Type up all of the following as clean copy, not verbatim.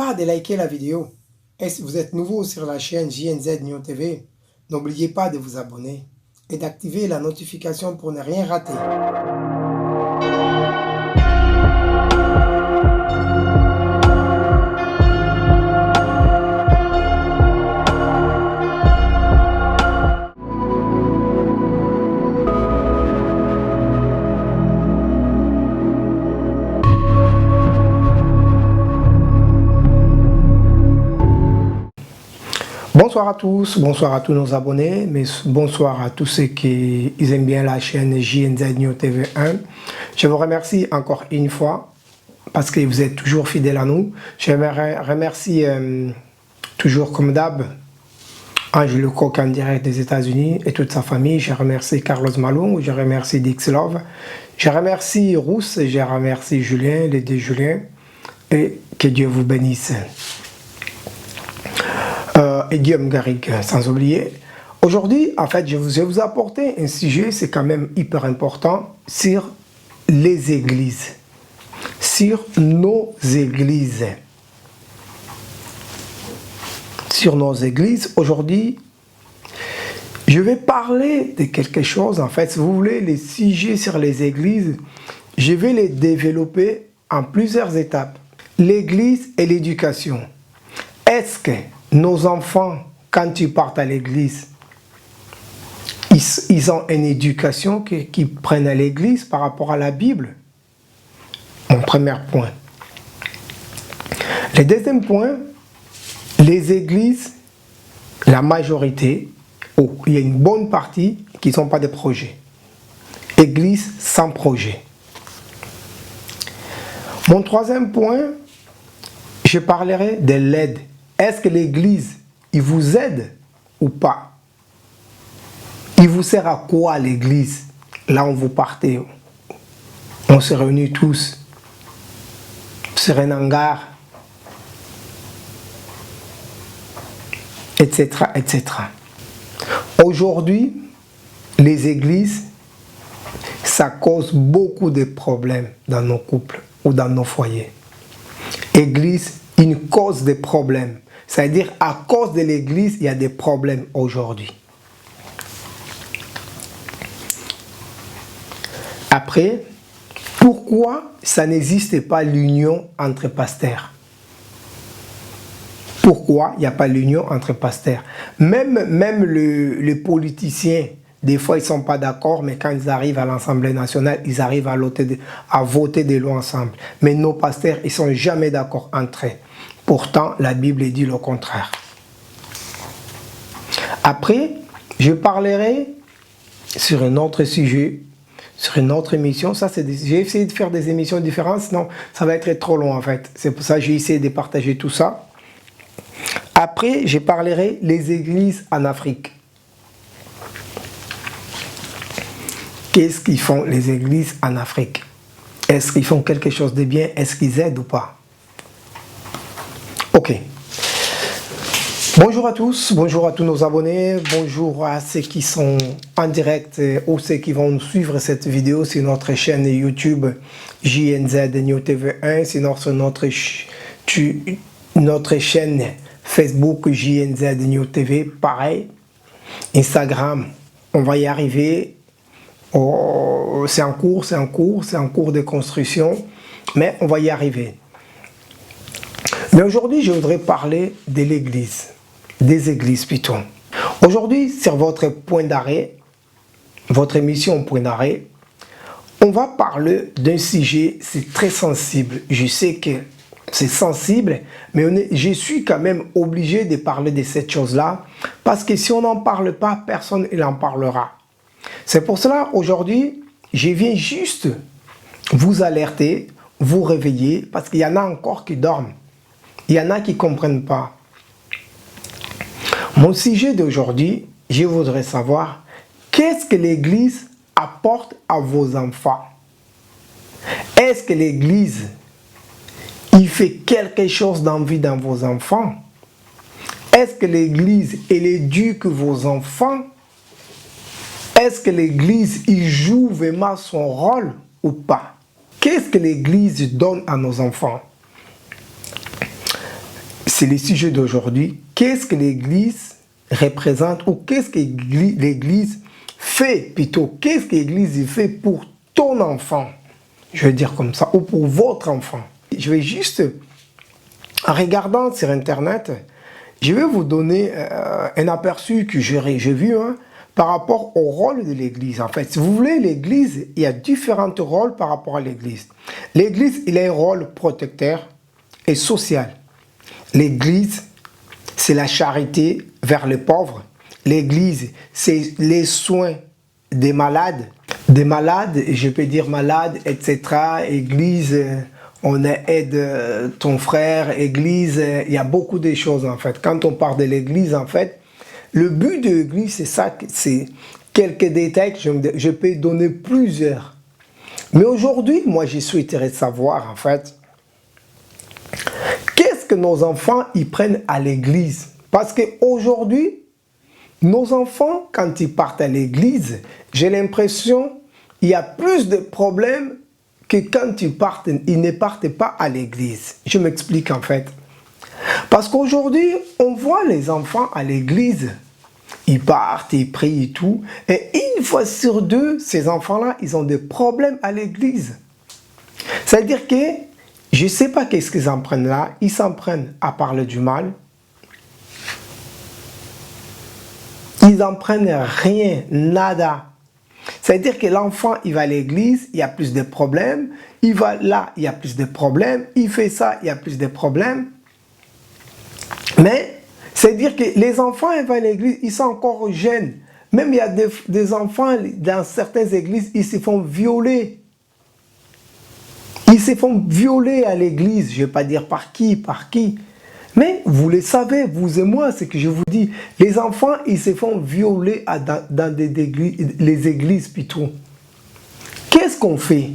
pas de liker la vidéo. Et si vous êtes nouveau sur la chaîne JNZ Nyon TV, n'oubliez pas de vous abonner et d'activer la notification pour ne rien rater. Bonsoir à tous nos abonnés, mais bonsoir à tous ceux qui aiment bien la chaîne JNZ Nyon TV 1. Je vous remercie encore une fois parce que vous êtes toujours fidèles à nous. Je remercie toujours comme d'hab Angelo Coq en direct des États-Unis et toute sa famille. Je remercie Carlos Malou, je remercie Dixlove, je remercie Rousse, je remercie Julien, les deux Julien, et que Dieu vous bénisse. Et Guillaume Garrigue, sans oublier. Aujourd'hui, en fait, je vais vous apporter un sujet, c'est quand même hyper important, sur les églises, sur nos églises. Sur nos églises, aujourd'hui, je vais parler de quelque chose, en fait, si vous voulez, les sujets sur les églises, je vais les développer en plusieurs étapes. L'église et l'éducation. Est-ce que nos enfants, quand ils partent à l'église, ils ont une éducation qu'ils prennent à l'église par rapport à la Bible? Mon premier point. Le deuxième point, les églises, la majorité, il y a une bonne partie qui ne sont pas des projets. Église sans projet. Mon troisième point, je parlerai de l'aide. Est-ce que l'église, il vous aide ou pas? Il vous sert à quoi l'église? Là où vous partez, on se réunit tous sur un hangar, etc., etc. Aujourd'hui, les églises, ça cause beaucoup de problèmes dans nos couples ou dans nos foyers. Église, une cause de problèmes. C'est-à-dire, à cause de l'église, il y a des problèmes aujourd'hui. Après, pourquoi ça n'existe pas l'union entre pasteurs? Pourquoi il n'y a pas l'union entre pasteurs? Même les politiciens, des fois, ils ne sont pas d'accord, mais quand ils arrivent à l'Assemblée nationale, ils arrivent à voter des lois ensemble. Mais nos pasteurs, ils ne sont jamais d'accord entre eux. Pourtant, la Bible dit le contraire. Après, je parlerai sur un autre sujet, sur une autre émission. J'ai essayé de faire des émissions différentes, sinon ça va être trop long en fait. C'est pour ça que j'ai essayé de partager tout ça. Après, je parlerai des églises en Afrique. Qu'est-ce qu'ils font les églises en Afrique? Est-ce qu'ils font quelque chose de bien? Est-ce qu'ils aident ou pas? Ok. Bonjour à tous nos abonnés, bonjour à ceux qui sont en direct ou ceux qui vont nous suivre cette vidéo sur notre chaîne YouTube JNZ Nyon TV 1, sinon sur notre chaîne Facebook JNZ Nyon TV, pareil. Instagram, on va y arriver. Oh, c'est en cours de construction, mais on va y arriver. Mais aujourd'hui, je voudrais parler de l'église, des églises plutôt. Aujourd'hui, sur votre point d'arrêt, votre émission point d'arrêt, on va parler d'un sujet, c'est très sensible. Je sais que c'est sensible, mais je suis quand même obligé de parler de cette chose-là, parce que si on n'en parle pas, personne n'en parlera. C'est pour cela, aujourd'hui, je viens juste vous alerter, vous réveiller, parce qu'il y en a encore qui dorment. Il y en a qui ne comprennent pas. Mon sujet d'aujourd'hui, je voudrais savoir qu'est-ce que l'Église apporte à vos enfants. Est-ce que l'Église, il fait quelque chose d'envie dans vos enfants? Est-ce que l'Église, elle éduque vos enfants? Est-ce que l'Église, il joue vraiment son rôle ou pas? Qu'est-ce que l'Église donne à nos enfants? c'est le sujet d'aujourd'hui. Qu'est-ce que l'Église représente ou qu'est-ce que l'Église fait plutôt? Qu'est-ce que l'Église fait pour ton enfant? Je vais dire comme ça, ou pour votre enfant. Je vais juste, en regardant sur Internet, je vais vous donner un aperçu que j'ai vu par rapport au rôle de l'Église. En fait, si vous voulez, l'Église, il y a différents rôles par rapport à l'Église. L'Église, il a un rôle protecteur et social. L'Église, c'est la charité vers les pauvres. L'Église, c'est les soins des malades. Des malades, je peux dire malades, etc. Église, on aide ton frère. Église, il y a beaucoup de choses en fait. Quand on parle de l'Église, en fait, le but de l'Église, c'est ça, c'est quelques détails que je peux donner plusieurs. Mais aujourd'hui, moi, je souhaiterais savoir, en fait, qu'est-ce que nos enfants, ils prennent à l'église? Parce qu'aujourd'hui, nos enfants, quand ils partent à l'église, j'ai l'impression qu'il y a plus de problèmes que quand ils ne partent pas à l'église. Je m'explique en fait. Parce qu'aujourd'hui, on voit les enfants à l'église. Ils partent, ils prient et tout. Et une fois sur deux, ces enfants-là, ils ont des problèmes à l'église. C'est-à-dire que, je ne sais pas qu'est-ce qu'ils en prennent là. Ils s'en prennent à parler du mal. Ils n'en prennent rien, nada. C'est-à-dire que l'enfant, il va à l'église, il y a plus de problèmes. Il va là, il y a plus de problèmes. Il fait ça, il y a plus de problèmes. Mais, c'est-à-dire que les enfants, ils vont à l'église, ils sont encore jeunes. Même il y a des enfants dans certaines églises, ils se font violer. Ils se font violer à l'église. Je ne vais pas dire par qui. Mais vous le savez, vous et moi, ce que je vous dis. Les enfants, ils se font violer dans les églises plutôt. Qu'est-ce qu'on fait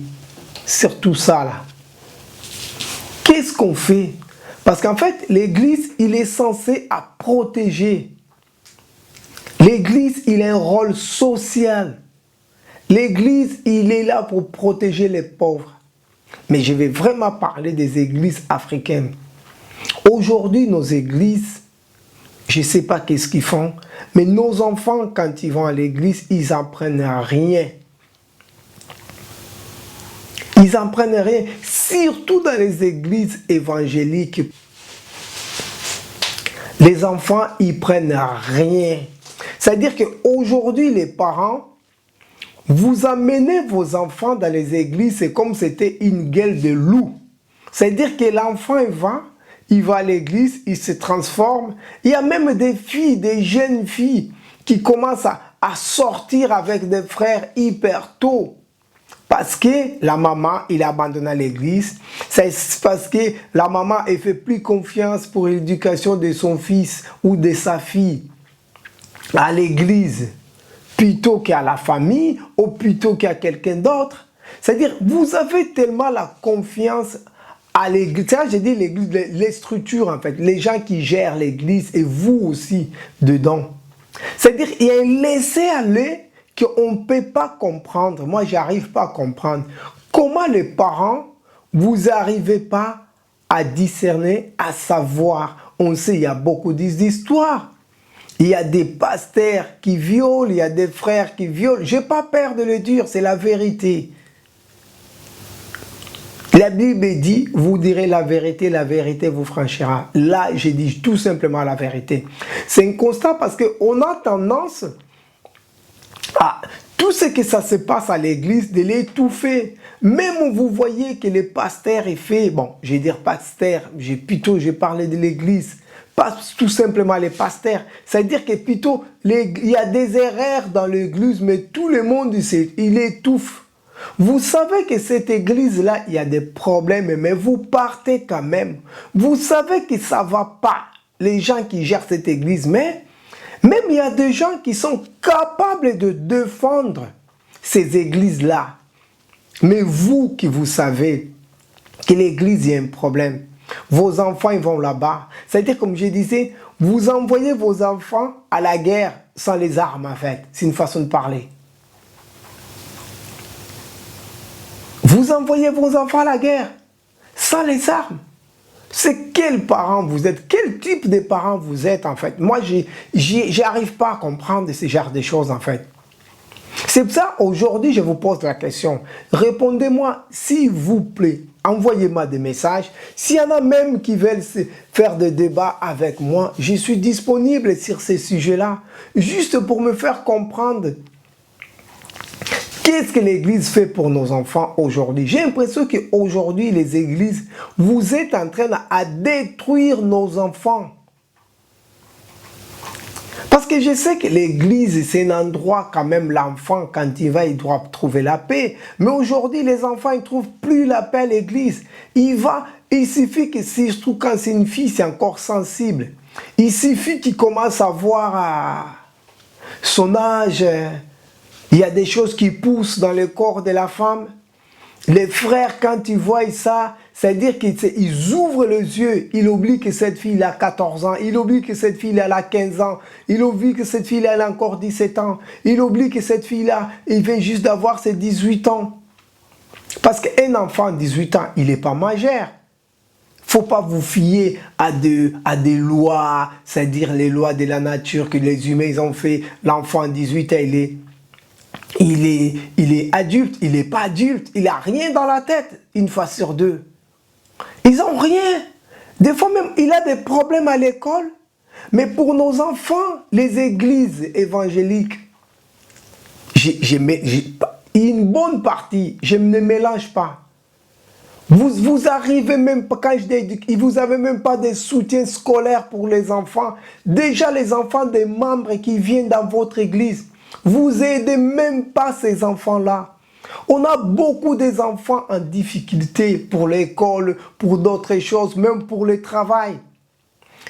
sur tout ça là? Qu'est-ce qu'on fait? Parce qu'en fait, l'église, il est censé protéger. L'église, il a un rôle social. L'église, il est là pour protéger les pauvres. Mais je vais vraiment parler des églises africaines. Aujourd'hui, nos églises, je ne sais pas qu'est-ce qu'ils font, mais nos enfants, quand ils vont à l'église, ils n'en prennent rien. Ils n'en prennent rien, surtout dans les églises évangéliques. Les enfants, ils prennent rien. C'est-à-dire qu'aujourd'hui, les parents, vous amenez vos enfants dans les églises, c'est comme si c'était une gueule de loup. C'est-à-dire que l'enfant, il va à l'église, il se transforme. Il y a même des filles, des jeunes filles, qui commencent à sortir avec des frères hyper tôt. Parce que la maman, il a abandonné l'église. C'est parce que la maman, elle fait plus confiance pour l'éducation de son fils ou de sa fille à l'église, plutôt qu'à la famille ou plutôt qu'à quelqu'un d'autre. C'est-à-dire, vous avez tellement la confiance à l'église. Ça, j'ai dit l'église, les structures en fait, les gens qui gèrent l'église et vous aussi dedans. C'est-à-dire, il y a un laisser-aller qu'on ne peut pas comprendre. Moi, j'arrive pas à comprendre. Comment les parents, vous n'arrivez pas à discerner, à savoir. On sait, il y a beaucoup d'histoires. Il y a des pasteurs qui violent, il y a des frères qui violent. Je n'ai pas peur de le dire, c'est la vérité. La Bible dit, vous direz la vérité vous franchira. Là, je dis tout simplement la vérité. C'est un constat parce qu'on a tendance à tout ce que ça se passe à l'église, de l'étouffer. Même où vous voyez que le pasteur est fait, bon, je vais dire pasteur, j'ai parlé de l'église, pas tout simplement les pasteurs. C'est-à-dire que plutôt, il y a des erreurs dans l'église, mais tout le monde, il étouffe. Vous savez que cette église-là, il y a des problèmes, mais vous partez quand même. Vous savez que ça ne va pas, les gens qui gèrent cette église, mais même il y a des gens qui sont capables de défendre ces églises-là. Mais vous qui vous savez que l'église, il y a un problème, vos enfants, ils vont là-bas. C'est-à-dire, comme je disais, vous envoyez vos enfants à la guerre sans les armes, en fait. C'est une façon de parler. Vous envoyez vos enfants à la guerre sans les armes. C'est quels parents vous êtes? Quel type de parents vous êtes en fait. Moi, j'arrive pas à comprendre ce genre de choses en fait. C'est pour ça, aujourd'hui, je vous pose la question. Répondez-moi, s'il vous plaît. Envoyez-moi des messages. S'il y en a même qui veulent faire des débats avec moi, je suis disponible sur ces sujets-là. Juste pour me faire comprendre qu'est-ce que l'Église fait pour nos enfants aujourd'hui. J'ai l'impression qu'aujourd'hui, les églises, vous êtes en train de détruire nos enfants. Parce que je sais que l'église, c'est un endroit quand même, l'enfant, quand il va, il doit trouver la paix. Mais aujourd'hui, les enfants, ils ne trouvent plus la paix à l'église. Il suffit que, surtout quand c'est une fille, c'est encore sensible. Il suffit qu'il commence à voir à son âge, il y a des choses qui poussent dans le corps de la femme. Les frères, quand ils voient ça, c'est-à-dire qu'ils ouvrent les yeux, ils oublient que cette fille a 14 ans, ils oublient que cette fille a 15 ans, ils oublient que cette fille a encore 17 ans, ils oublient que cette fille-là, il vient juste d'avoir ses 18 ans. Parce qu'un enfant de 18 ans, il n'est pas majeur. Il ne faut pas vous fier à des lois, c'est-à-dire les lois de la nature que les humains ils ont fait. L'enfant de 18 ans, il est adulte, il n'est pas adulte, il n'a rien dans la tête, une fois sur deux. Ils n'ont rien. Des fois même, il a des problèmes à l'école. Mais pour nos enfants, les églises évangéliques, une bonne partie, je ne mélange pas. Vous arrivez même pas, quand je dis, vous n'avez même pas de soutien scolaire pour les enfants. Déjà, les enfants des membres qui viennent dans votre église, vous aidez même pas ces enfants-là. On a beaucoup des enfants en difficulté pour l'école, pour d'autres choses, même pour le travail.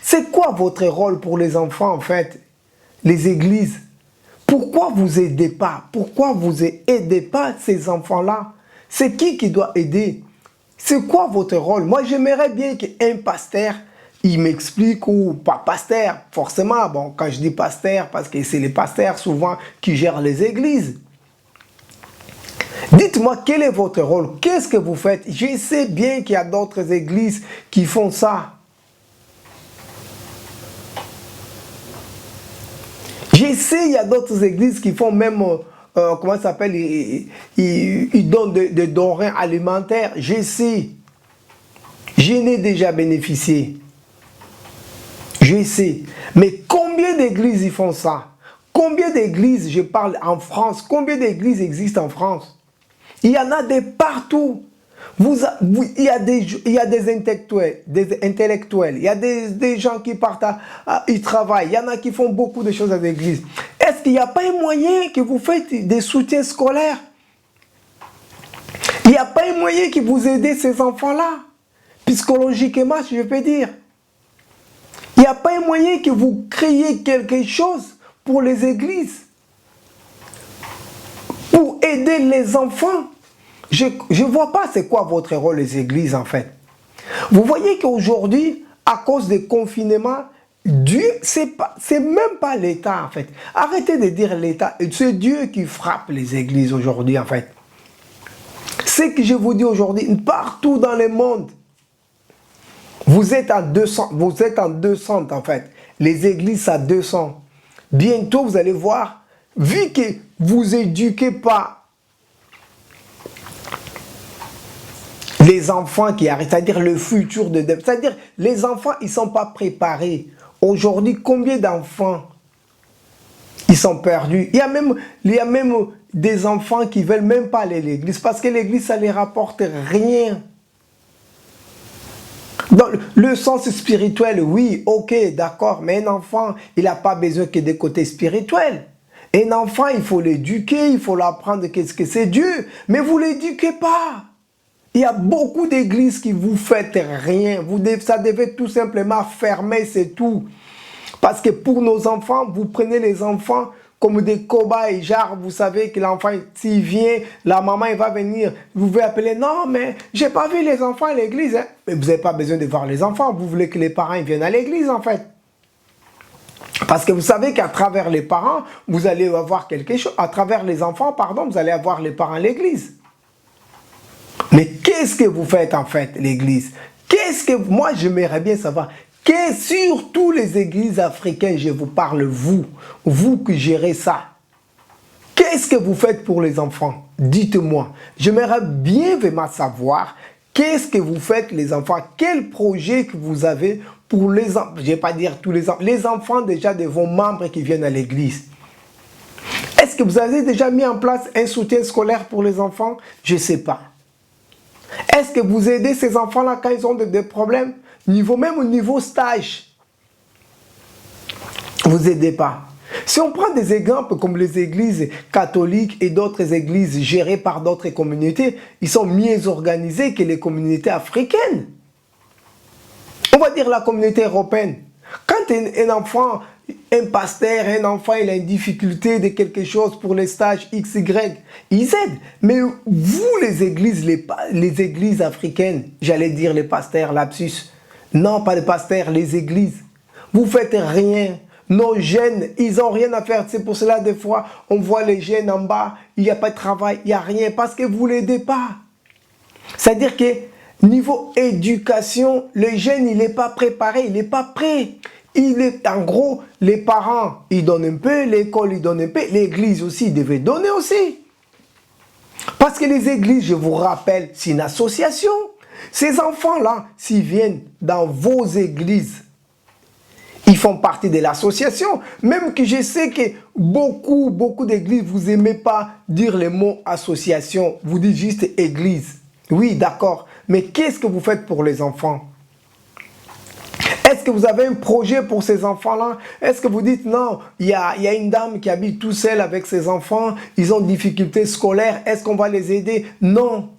C'est quoi votre rôle pour les enfants en fait, les églises? Pourquoi vous aidez pas? Pourquoi vous aidez pas ces enfants-là? C'est qui doit aider? C'est quoi votre rôle? Moi, j'aimerais bien qu'un pasteur, il m'explique, ou pas pasteur, forcément, bon, quand je dis pasteur, parce que c'est les pasteurs souvent qui gèrent les églises. Dites-moi, quel est votre rôle? Qu'est-ce que vous faites? Je sais bien qu'il y a d'autres églises qui font ça. Je sais, il y a d'autres églises qui font même, comment ça s'appelle, ils donnent des denrées alimentaires. Je sais. Je n'ai déjà bénéficié. Je sais. Mais combien d'églises ils font ça? Combien d'églises, je parle en France, combien d'églises existent en France? Il y en a de partout. Il y a des intellectuels, il y a des gens qui partent, ils travaillent, il y en a qui font beaucoup de choses à l'église. Est-ce qu'il n'y a pas un moyen que vous faites des soutiens scolaires? Il n'y a pas un moyen que vous aidez ces enfants-là? Psychologiquement, je peux dire. Il n'y a pas un moyen que vous créez quelque chose pour les églises? Pour aider les enfants? Je ne vois pas c'est quoi votre rôle les églises en fait. Vous voyez qu'aujourd'hui, à cause des confinements, Dieu, c'est même pas l'État en fait. Arrêtez de dire l'État, c'est Dieu qui frappe les églises aujourd'hui en fait. C'est que je vous dis aujourd'hui, partout dans le monde, vous êtes en 200 en fait. Les églises à 200. Bientôt vous allez voir, vu que vous éduquez pas les enfants qui arrivent, c'est-à-dire le futur de demain, c'est-à-dire les enfants, ils ne sont pas préparés. Aujourd'hui, combien d'enfants ils sont perdus? Il y a même des enfants qui ne veulent même pas aller à l'église parce que l'église, ça ne les rapporte rien. Dans le sens spirituel, oui, ok, d'accord, mais un enfant, il n'a pas besoin que des côtés spirituels. Un enfant, il faut l'éduquer, il faut l'apprendre qu'est-ce que c'est Dieu, mais vous ne l'éduquez pas. Il y a beaucoup d'églises qui vous faites rien. Ça devait tout simplement fermer, c'est tout. Parce que pour nos enfants, vous prenez les enfants comme des cobayes. Genre, vous savez que l'enfant, s'il vient, la maman, il va venir. Vous pouvez appeler, non, mais j'ai pas vu les enfants à l'église. Hein. Mais vous n'avez pas besoin de voir les enfants. Vous voulez que les parents viennent à l'église, en fait. Parce que vous savez qu'à travers les parents, vous allez avoir quelque chose. À travers les enfants, pardon, vous allez avoir les parents à l'église. Mais qu'est-ce que vous faites en fait, l'église? Moi, j'aimerais bien savoir, Que surtout les églises africaines, je vous parle, vous qui gérez ça. Qu'est-ce que vous faites pour les enfants? Dites-moi. J'aimerais bien vraiment savoir qu'est-ce que vous faites les enfants. Quel projet que vous avez pour les enfants. Je ne vais pas dire tous les enfants déjà de vos membres qui viennent à l'église. Est-ce que vous avez déjà mis en place un soutien scolaire pour les enfants? Je ne sais pas. Est-ce que vous aidez ces enfants-là quand ils ont des problèmes? Même au niveau stage. Vous n'aidez pas. Si on prend des exemples comme les églises catholiques et d'autres églises gérées par d'autres communautés, ils sont mieux organisés que les communautés africaines. On va dire la communauté européenne. Quand un enfant, un pasteur, un enfant, il a une difficulté de quelque chose pour les stages X, Y, ils aident. Mais vous, les églises africaines, j'allais dire les pasteurs, lapsus. Non, pas les pasteurs, les églises. Vous faites rien. Nos jeunes, ils n'ont rien à faire. C'est pour cela, des fois, on voit les jeunes en bas, il n'y a pas de travail, il n'y a rien, parce que vous ne l'aidez pas. C'est-à-dire que niveau éducation, le jeune, il n'est pas préparé, il n'est pas prêt. En gros, les parents, ils donnent un peu, l'école, ils donnent un peu, l'église aussi, devait donner aussi. Parce que les églises, je vous rappelle, c'est une association. Ces enfants-là, s'ils viennent dans vos églises, ils font partie de l'association. Même que je sais que beaucoup d'églises, vous n'aimez pas dire le mot association. Vous dites juste église. Oui, d'accord. Mais qu'est-ce que vous faites pour les enfants? Est-ce que vous avez un projet pour ces enfants-là? Est-ce que vous dites non, il y a une dame qui habite tout seule avec ses enfants, ils ont des difficultés scolaires, est-ce qu'on va les aider? Non.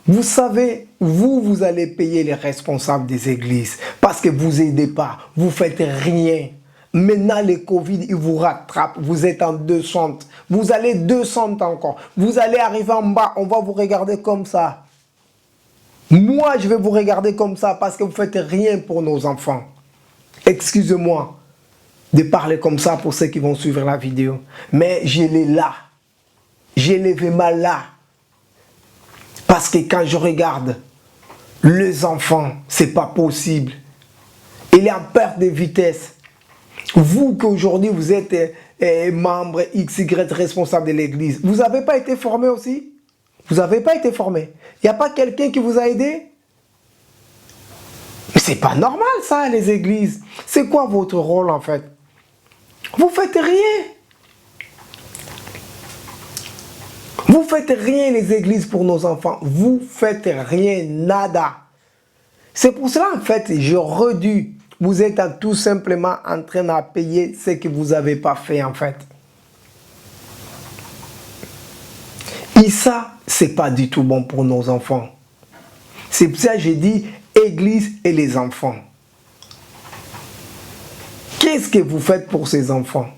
Vous savez, vous allez payer les responsables des églises parce que vous n'aidez pas, vous ne faites rien. Maintenant, le Covid, il vous rattrape, vous êtes en descente, vous allez descendre encore, vous allez arriver en bas, on va vous regarder comme ça. Moi, je vais vous regarder comme ça parce que vous ne faites rien pour nos enfants. Excusez-moi de parler comme ça pour ceux qui vont suivre la vidéo, mais je l'ai là, je l'ai vraiment là. Parce que quand je regarde les enfants, ce n'est pas possible. Il est en perte de vitesse. Vous qu'aujourd'hui vous êtes membre XY responsable de l'église, vous n'avez pas été formé aussi? Vous n'avez pas été formé. Il n'y a pas quelqu'un qui vous a aidé? Mais c'est pas normal ça, les églises. C'est quoi votre rôle en fait? Vous faites rien. Vous faites rien les églises pour nos enfants. Vous faites rien, nada. C'est pour cela en fait, je redis, vous êtes tout simplement en train de payer ce que vous n'avez pas fait en fait. Et ça, c'est pas du tout bon pour nos enfants. C'est pour ça que j'ai dit église et les enfants. Qu'est-ce que vous faites pour ces enfants?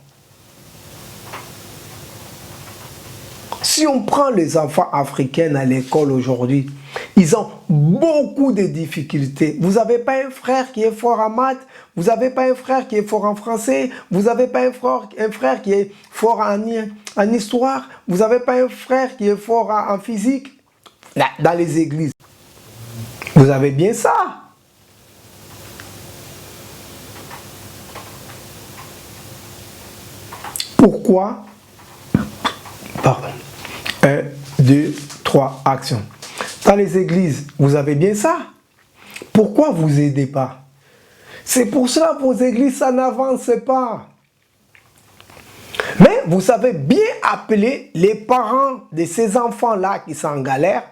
Si on prend les enfants africains à l'école aujourd'hui, ils ont beaucoup de difficultés. Vous n'avez pas un frère qui est fort en maths, vous n'avez pas un frère qui est fort en français, vous n'avez pas un frère qui est fort en histoire, vous n'avez pas un frère qui est fort en physique. Là, dans les églises, vous avez bien ça. Pourquoi? Pardon. 1, 2, 3, action. Dans les églises, vous avez bien ça. Pourquoi vous n'aidez pas? C'est pour cela que vos églises, ça n'avance pas. Mais vous savez bien appeler les parents de ces enfants-là qui sont en galère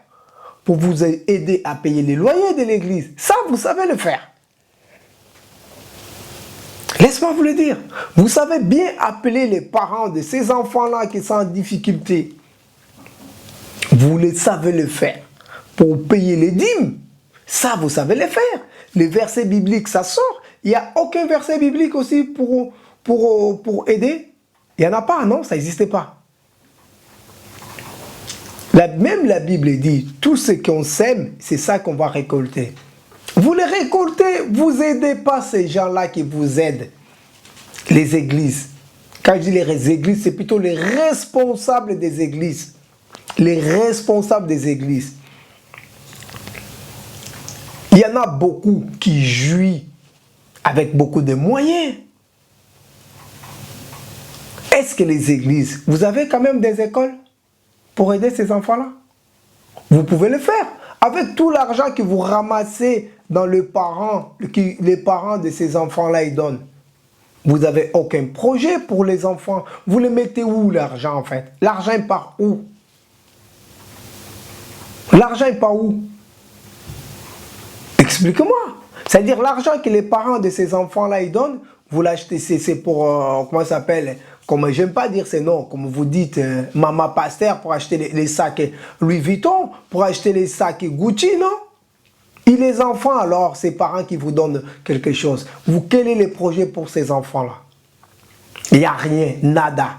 pour vous aider à payer les loyers de l'église. Ça, vous savez le faire. Laisse-moi vous le dire. Vous savez bien appeler les parents de ces enfants-là qui sont en difficulté. Vous le savez le faire. Pour payer les dîmes. Ça, vous savez le faire. Les versets bibliques, ça sort. Il n'y a aucun verset biblique aussi pour aider. Il n'y en a pas, non? Ça n'existe pas. Même la Bible dit, tout ce qu'on sème, c'est ça qu'on va récolter. Vous les récoltez, vous n'aidez pas ces gens-là qui vous aident. Les églises. Quand je dis les églises, c'est plutôt les responsables des églises. Les responsables des églises. Il y en a beaucoup qui jouissent avec beaucoup de moyens. Est-ce que les églises, vous avez quand même des écoles pour aider ces enfants-là? Vous pouvez le faire. Avec tout l'argent que vous ramassez dans les parents de ces enfants-là ils donnent. Vous n'avez aucun projet pour les enfants. Vous les mettez où l'argent en fait? L'argent part où? L'argent part où? Expliquez-moi. C'est-à-dire l'argent que les parents de ces enfants-là ils donnent, vous l'achetez, c'est pour, comment ça s'appelle? Comme j'aime pas dire ces noms, comme vous dites, Maman Pasteur pour acheter les sacs Louis Vuitton, pour acheter les sacs Gucci, non? Et les enfants, alors, ces parents qui vous donnent quelque chose, quel est le projet pour ces enfants-là? Il n'y a rien, nada.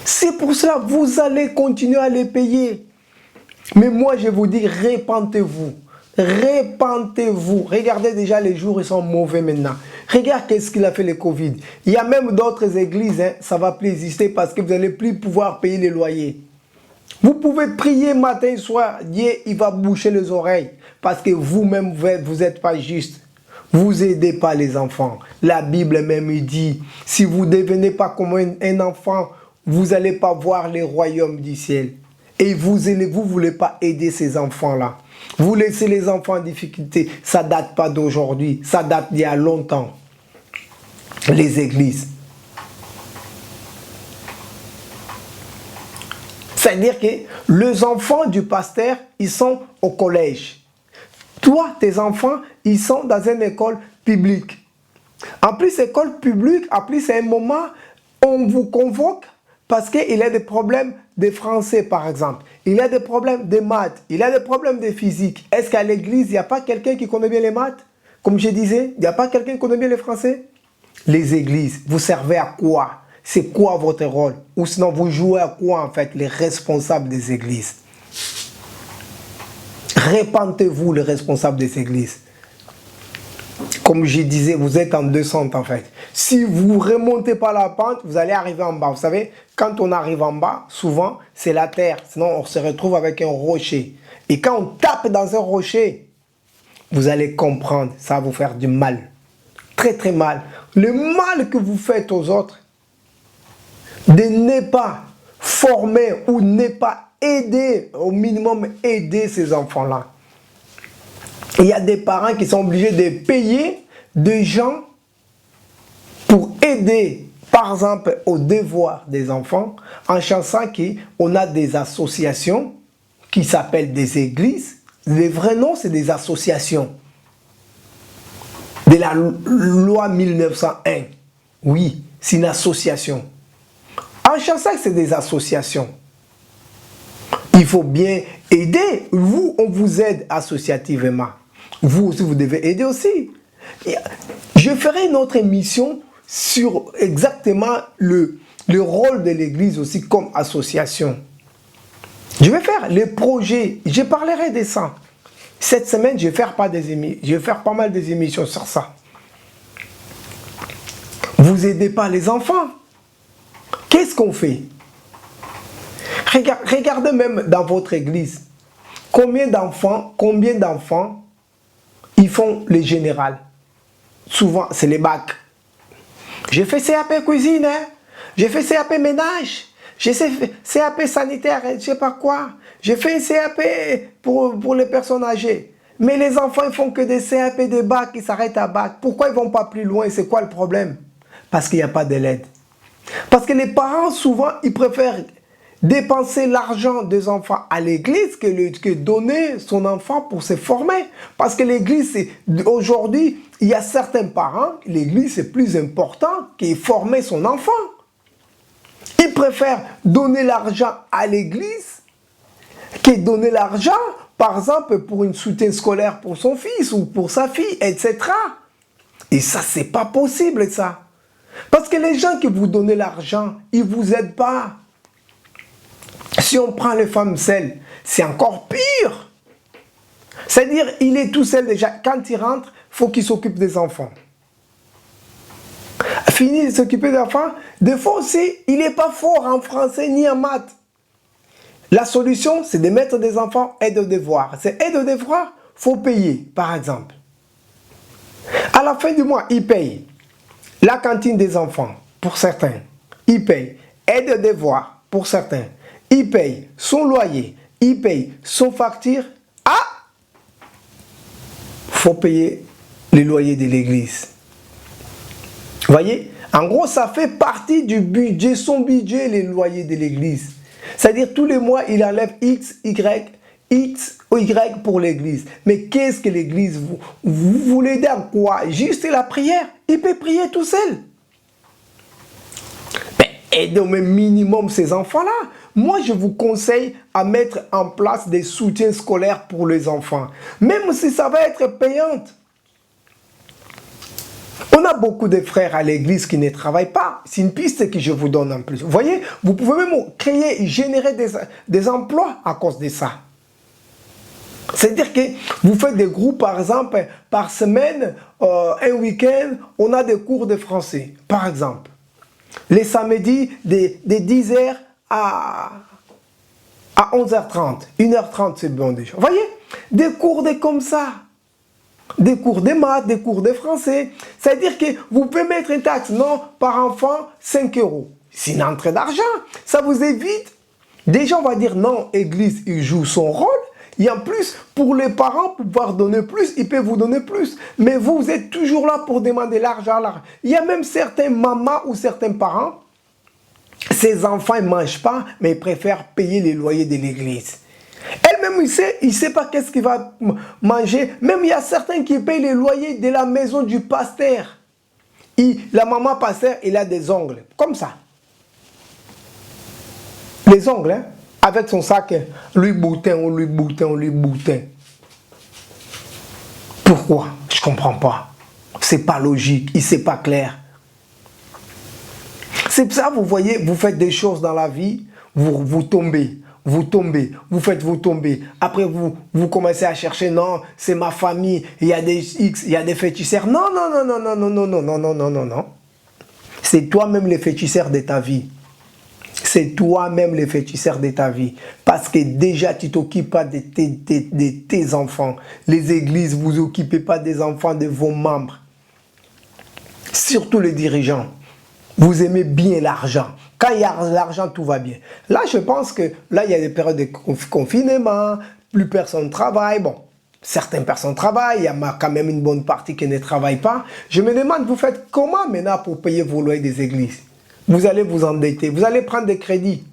C'est pour cela que vous allez continuer à les payer. Mais moi, je vous dis, répentez-vous. Répentez-vous. Regardez déjà, les jours, ils sont mauvais maintenant. Regarde qu'est-ce qu'il a fait le Covid. Il y a même d'autres églises, hein, ça ne va plus exister parce que vous n'allez plus pouvoir payer les loyers. Vous pouvez prier matin et soir, Dieu il va boucher les oreilles parce que vous-même vous n'êtes pas juste. Vous n'aidez pas les enfants. La Bible même dit, si vous ne devenez pas comme un enfant, vous n'allez pas voir les royaumes du ciel. Et vous ne voulez pas aider ces enfants-là. Vous laissez les enfants en difficulté. Ça ne date pas d'aujourd'hui, ça date d'il y a longtemps. Les églises. C'est-à-dire que les enfants du pasteur, ils sont au collège. Toi, tes enfants, ils sont dans une école publique. En plus, école publique, en plus, c'est un moment où on vous convoque parce qu'il a des problèmes de français, par exemple. Il a des problèmes de maths. Il a des problèmes de physique. Est-ce qu'à l'église, il n'y a pas quelqu'un qui connaît bien les maths? Comme je disais, il n'y a pas quelqu'un qui connaît bien le français? Les églises, vous servez à quoi? C'est quoi votre rôle? Ou sinon, vous jouez à quoi, en fait, les responsables des églises? Répentez-vous, les responsables des églises. Comme je disais, vous êtes en descente, en fait. Si vous ne remontez pas la pente, vous allez arriver en bas. Vous savez, quand on arrive en bas, souvent, c'est la terre. Sinon, on se retrouve avec un rocher. Et quand on tape dans un rocher, vous allez comprendre, ça va vous faire du mal. Très, très mal. Le mal que vous faites aux autres, de ne pas former ou ne pas aider, au minimum aider ces enfants-là. Il y a des parents qui sont obligés de payer des gens pour aider, par exemple, aux devoirs des enfants, en sachant qu'on a des associations qui s'appellent des églises. Les vrais noms, c'est des associations. De la loi 1901. Oui, c'est une association. En sachant que c'est des associations, il faut bien aider. Vous, on vous aide associativement. Vous aussi, vous devez aider aussi. Je ferai une autre émission sur exactement le rôle de l'Église aussi comme association. Je vais faire les projets, je parlerai de ça. Cette semaine, je vais faire pas mal des émissions sur ça. Vous n'aidez pas les enfants. Qu'est-ce qu'on fait? Regardez même dans votre église. Combien d'enfants ils font le général? Souvent, c'est les bacs. J'ai fait CAP cuisine, hein? J'ai fait CAP ménage. J'ai fait CAP sanitaire, je ne sais pas quoi. J'ai fait un CAP pour les personnes âgées. Mais les enfants, ils font que des CAP, des bacs, ils s'arrêtent à bac. Pourquoi ils ne vont pas plus loin? C'est quoi le problème? Parce qu'il n'y a pas de l'aide. Parce que les parents, souvent, ils préfèrent dépenser l'argent des enfants à l'église que donner son enfant pour se former. Parce que l'église, aujourd'hui, il y a certains parents, l'église c'est plus important que former son enfant. Ils préfèrent donner l'argent à l'église que donner l'argent, par exemple, pour une soutien scolaire pour son fils ou pour sa fille, etc. Et ça, c'est pas possible, ça. Parce que les gens qui vous donnent l'argent, ils ne vous aident pas. Si on prend les femmes seules, c'est encore pire. C'est-à-dire, il est tout seul déjà. Quand il rentre, il faut qu'il s'occupe des enfants. Fini de s'occuper des enfants, des fois aussi, il n'est pas fort en français ni en maths. La solution, c'est de mettre des enfants aide aux devoirs. C'est aide aux devoirs, faut payer, par exemple. À la fin du mois, ils payent la cantine des enfants, pour certains. Ils payent aide de devoir, pour certains. Ils payent son loyer, ils payent son facture. Ah! Faut payer le loyer de l'église. Vous voyez? En gros, ça fait partie du budget, son budget, les loyers de l'église. C'est-à-dire, tous les mois, il enlève X, ou Y pour l'église. Mais qu'est-ce que l'église vous voulez dire quoi? Juste la prière. Il peut prier tout seul. Mais aidez au même minimum ces enfants-là. Moi, je vous conseille à mettre en place des soutiens scolaires pour les enfants. Même si ça va être payant. On a beaucoup de frères à l'église qui ne travaillent pas. C'est une piste que je vous donne en plus. Vous voyez, vous pouvez même créer et générer des emplois à cause de ça. C'est-à-dire que vous faites des groupes, par exemple, par semaine, un week-end, on a des cours de français, par exemple. Les samedis, de 10h à 11h30. 1h30, c'est bon déjà. Vous voyez, des cours comme ça. Des cours de maths, des cours de français. C'est-à-dire que vous pouvez mettre une taxe, non, par enfant, 5 euros. C'est une entrée d'argent. Ça vous évite. Déjà, on va dire, non, l'église, il joue son rôle. Et en plus, pour les parents, pour pouvoir donner plus, ils peuvent vous donner plus. Mais vous êtes toujours là pour demander l'argent. Il y a même certains mamans ou certains parents, ces enfants ne mangent pas, mais ils préfèrent payer les loyers de l'église. Elle-même, il ne sait pas qu'est-ce qu'il va manger. Même il y a certains qui payent les loyers de la maison du pasteur. La maman pasteur, il a des ongles, comme ça. Les ongles, hein, avec son sac, lui boutin, on lui boutin, on lui boutin. Pourquoi? Je ne comprends pas. C'est pas logique, c'est pas clair. C'est pour ça, vous voyez, vous faites des choses dans la vie, vous tombez. Vous tombez, vous tomber. Après, vous commencez à chercher, non, c'est ma famille, il y a des X, il y a des féticheurs. Non, non, non, non, non, non, non, non, non, non, non, non, non. C'est toi-même le féticheur de ta vie. C'est toi-même le féticheur de ta vie. Parce que déjà, tu ne t'occupes pas de tes enfants. Les églises, vous ne occupez pas des enfants de vos membres. Surtout les dirigeants. Vous aimez bien l'argent. Quand il y a l'argent, tout va bien. Là, je pense que là, il y a des périodes de confinement, plus personne ne travaille. Bon, certaines personnes travaillent, il y a quand même une bonne partie qui ne travaille pas. Je me demande, vous faites comment maintenant pour payer vos loyers des églises? Vous allez vous endetter, vous allez prendre des crédits.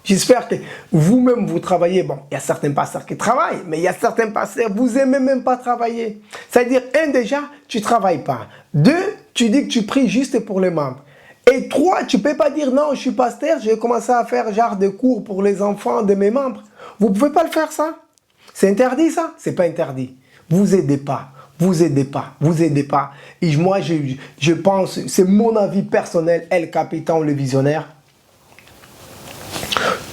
J'espère que vous-même, vous travaillez. Bon, il y a certains pasteurs qui travaillent, mais il y a certains pasteurs, vous n'aimez même pas travailler. C'est-à-dire, déjà, tu ne travailles pas. 2, tu dis que tu pries juste pour les membres. Et 3, tu ne peux pas dire non, je suis pasteur, j'ai commencé à faire genre des cours pour les enfants de mes membres. Vous ne pouvez pas le faire ça. C'est interdit ça? Ce n'est pas interdit. Vous aidez pas. Vous aidez pas. Vous aidez pas. Et moi, je pense, c'est mon avis personnel, El Capitan, le visionnaire.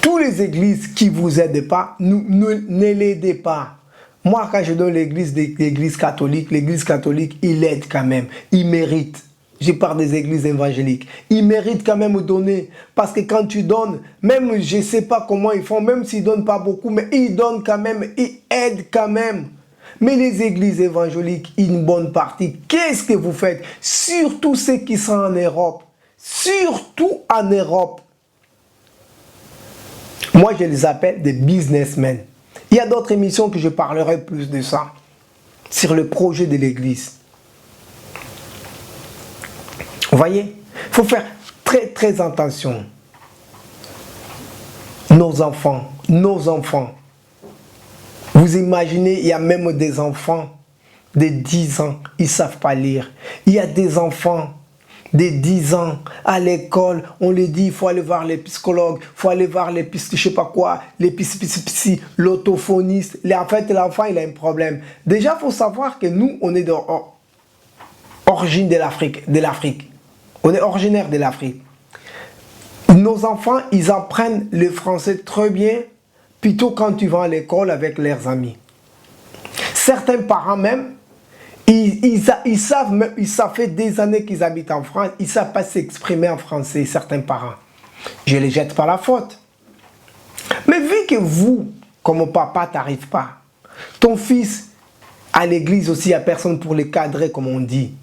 Tous les églises qui ne vous aident pas, ne l'aidez pas. Moi, quand je donne l'église catholique, il aide quand même. Il mérite. Je parle des églises évangéliques. Ils méritent quand même de donner. Parce que quand tu donnes, même je ne sais pas comment ils font, même s'ils ne donnent pas beaucoup, mais ils donnent quand même, ils aident quand même. Mais les églises évangéliques, une bonne partie, qu'est-ce que vous faites? Surtout ceux qui sont en Europe. Surtout en Europe. Moi, je les appelle des businessmen. Il y a d'autres émissions que je parlerai plus de ça. Sur le projet de l'église. Vous voyez, il faut faire très très attention. Nos enfants. Vous imaginez, il y a même des enfants de 10 ans, ils ne savent pas lire. Il y a des enfants de 10 ans à l'école, on les dit, il faut aller voir les psychologues, il faut aller voir les je sais pas quoi, les psy, l'autophoniste. En fait, l'enfant, il a un problème. Déjà, il faut savoir que nous, on est d'origine de l'Afrique. On est originaire de l'Afrique. Nos enfants, ils apprennent le français très bien, plutôt quand tu vas à l'école avec leurs amis. Certains parents même, ça fait des années qu'ils habitent en France, ils ne savent pas s'exprimer en français, certains parents. Je ne les jette pas la faute. Mais vu que vous, comme papa, tu n'arrives pas, ton fils, À l'église aussi, il n'y a personne pour les cadrer, comme on dit.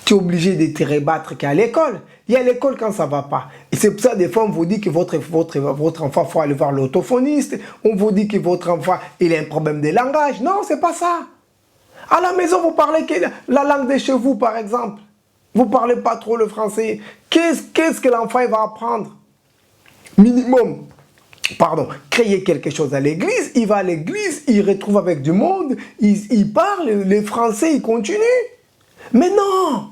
Tu es obligé de te rebattre qu'à l'école. Il y a l'école quand ça ne va pas. Et c'est pour ça, des fois, on vous dit que votre enfant, il faut aller voir l'orthophoniste. On vous dit que votre enfant, il a un problème de langage. Non, c'est pas ça. À la maison, vous parlez la langue de chez vous, par exemple. Vous ne parlez pas trop le français. Qu'est-ce que l'enfant va apprendre? Minimum, pardon, créer quelque chose à l'église. Il va à l'église, il retrouve avec du monde, il parle, les français, il continue. Mais non!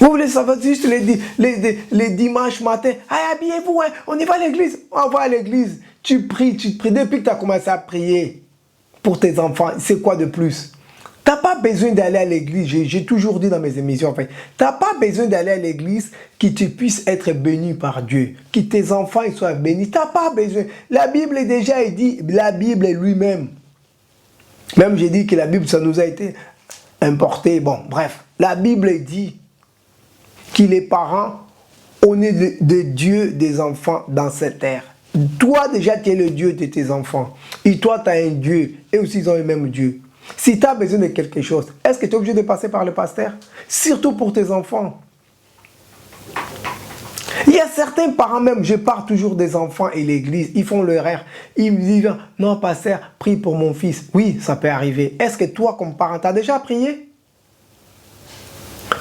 Vous voulez savoir juste les dimanches matin. Allez, habillez-vous, hein, on y va à l'église. On va à l'église. Tu pries. Depuis que tu as commencé à prier pour tes enfants, c'est quoi de plus? Tu n'as pas besoin d'aller à l'église. J'ai toujours dit dans mes émissions, en fait, tu n'as pas besoin d'aller à l'église que tu puisses être béni par Dieu. Que tes enfants ils soient bénis. Tu n'as pas besoin. La Bible est déjà dit, la Bible est lui-même. Même j'ai dit que la Bible, ça nous a été importé. Bon, bref. La Bible dit qu'il est parent au nez de Dieu des enfants dans cette terre. Toi, déjà, tu es le Dieu de tes enfants. Et toi, tu as un Dieu. Et aussi, ils ont le même Dieu. Si tu as besoin de quelque chose, est-ce que tu es obligé de passer par le pasteur? Surtout pour tes enfants. Il y a certains parents même, je parle toujours des enfants et l'église, ils font l'erreur. Ils me disent, non, pasteur, prie pour mon fils. Oui, ça peut arriver. Est-ce que toi, comme parent, tu as déjà prié?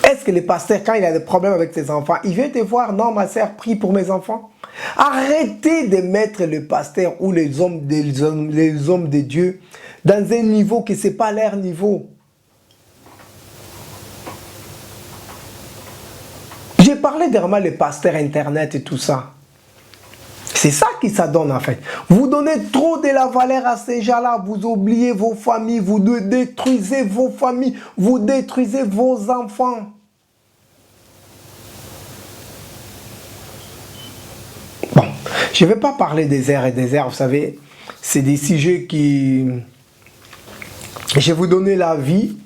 Est-ce que le pasteur, quand il a des problèmes avec ses enfants, il vient te voir, non, ma sœur, prie pour mes enfants? Arrêtez de mettre le pasteur ou les hommes de Dieu dans un niveau qui ce n'est pas leur niveau. J'ai parlé dernièrement des pasteurs internet et tout ça. C'est ça qui ça donne en fait. Vous donnez trop de la valeur à ces gens-là, vous oubliez vos familles, vous détruisez vos familles, vous détruisez vos enfants. Bon, je ne vais pas parler des airs et des airs, vous savez, c'est des sujets qui... Je vais vous donner l'avis.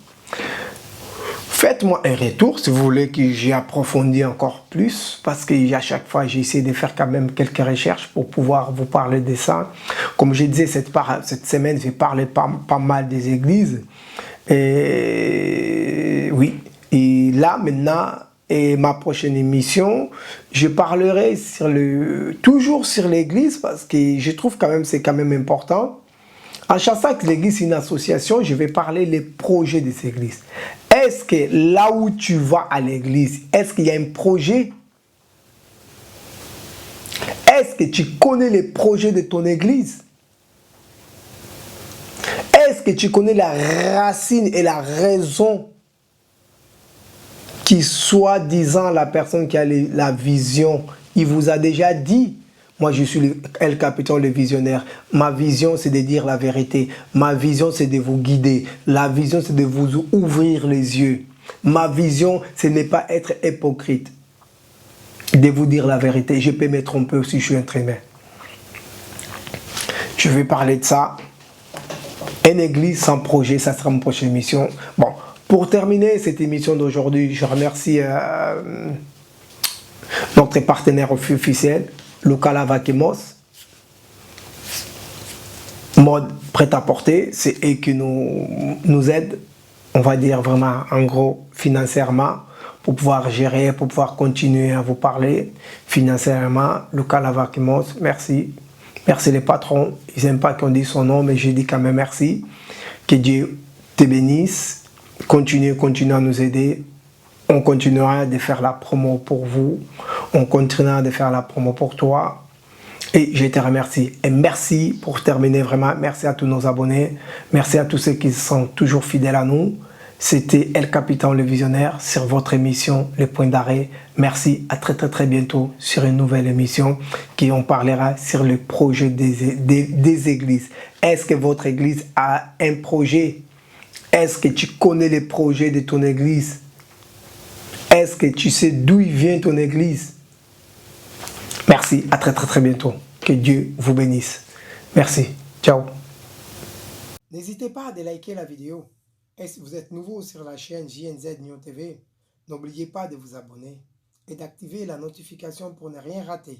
Faites-moi un retour si vous voulez que j'y approfondisse encore plus, parce qu'à chaque fois, j'ai essayé de faire quand même quelques recherches pour pouvoir vous parler de ça. Comme je disais, cette semaine, j'ai parlé pas mal des églises. Et oui, et là, maintenant, et ma prochaine émission, je parlerai toujours sur l'église, parce que je trouve quand même c'est quand même important. À chaque fois que l'église est une association, je vais parler des projets de cette église. Est-ce que là où tu vas à l'église, est-ce qu'il y a un projet? Est-ce que tu connais les projets de ton église? Est-ce que tu connais la racine et la raison qui, soi-disant, la personne qui a la vision, il vous a déjà dit? Moi, je suis El Capitan, le visionnaire. Ma vision, c'est de dire la vérité. Ma vision, c'est de vous guider. La vision, c'est de vous ouvrir les yeux. Ma vision, ce n'est pas être hypocrite. De vous dire la vérité. Je peux me tromper aussi, je suis un très humain. Je vais parler de ça. Une église sans projet, ça sera ma prochaine émission. Bon, pour terminer cette émission d'aujourd'hui, je remercie notre partenaire officiel, Lucala Vaquemos, mode prêt-à-porter, c'est eux qui nous aident, on va dire vraiment en gros financièrement, pour pouvoir gérer, pour pouvoir continuer à vous parler financièrement. Lucala Vaquemos, merci. Merci les patrons, ils n'aiment pas qu'on dise son nom, mais je dis quand même merci. Que Dieu te bénisse, continue à nous aider. On continuera de faire la promo pour vous. On continuera de faire la promo pour toi. Et je te remercie. Et merci pour terminer vraiment. Merci à tous nos abonnés. Merci à tous ceux qui sont toujours fidèles à nous. C'était El Capitan le Visionnaire sur votre émission Le Point d'Arrêt. Merci. À très bientôt sur une nouvelle émission qui on parlera sur le projet des églises. Est-ce que votre église a un projet? Est-ce que tu connais les projets de ton église? Est-ce que tu sais d'où il vient ton église? Merci, à très bientôt. Que Dieu vous bénisse. Merci, ciao. N'hésitez pas à liker la vidéo. Et si vous êtes nouveau sur la chaîne JNZ Nyon TV, n'oubliez pas de vous abonner et d'activer la notification pour ne rien rater.